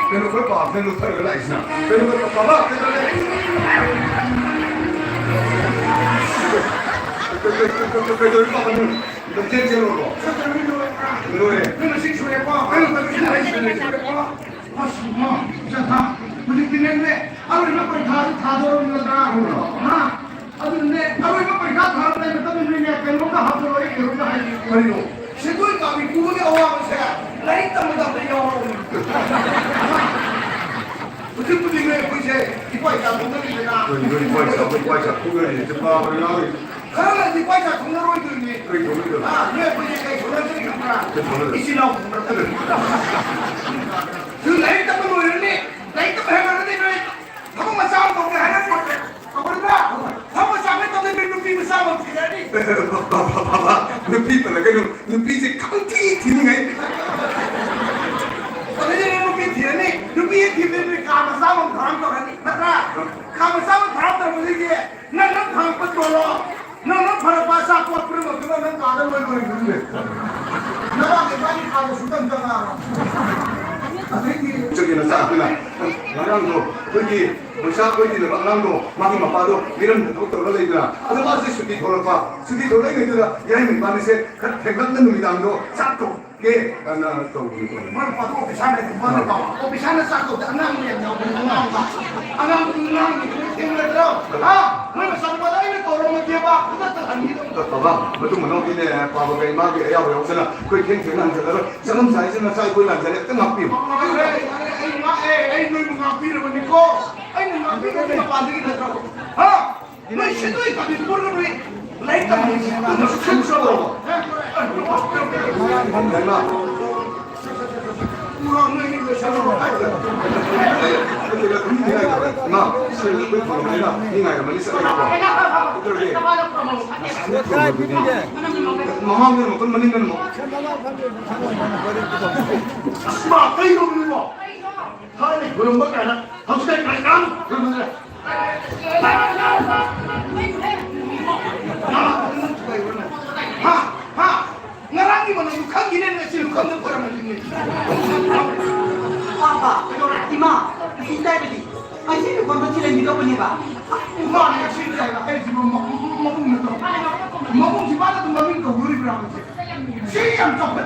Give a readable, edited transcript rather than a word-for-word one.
Pero fue para hacer los tardes la isla. Pero fue para Karena di pajak pengaruh itu ini. Dia punya kayak surat ini kan. Isi lauk. Lain tak perlu ini. Lain tak perlu ini. Kamu masalah kau ke anak kau. Kau berapa? Kamu sampai kau dengan nupi bersama tidak ni. Bapa, nupi mana kan? Nupi si kanti ini kan. Kalau jadi nupi tidak ni, nupi yang tidak ni kamu sama orang kau kan. Maka kamu sama orang terus ini. Nak kamu betul loh. Nana para bahasa aku perlu kita nak ada mana dulu. Nana kita ni kalau sudah jangan. Jadi nasa kita, orang tu pergi bersama pergi le, orang tu makin apa tu, miram tu tu lagi tu. Ada masih suci thola pa, suci thola ini tu lah. Yang ini mana sih? Kan tengah tu midang tu satu ke, karena tu. Mana patu opisan itu mana kau? Opisan satu, anang ni yang jauh anang pa, anang ni tinggal tu. Mana sampai dah ini orang dia bah, kita tahan itu. Bapa, betul mana ini apa bagai magi ayah yang sana, kau tinggal nanti kalau jangan saya sana saya kau nanti tengah piu. Ay, no mengapi naman ni ko. Ay, mengapi naman ni pandi kita terus. Ha? May siya itu kami pura ni. Lain kami. Masuk suara. Mana? Kurang ni besar. Nah, saya lebih kalau mana? Ini ngai kami saya apa? Betul ke? Mama ni mungkin mendingan mo. Asma, kayo ni mo. Hai, belum makan. Harus saya makan. Ha, ngarangi mana luka gini nggak sih luka nggak pernah begini. Apa? Ima, kita ini. Asyik luka macam ni juga punya pak. Mana yang sih saya? Si mampu si mana tu mampu kau beri berapa sih? Siapa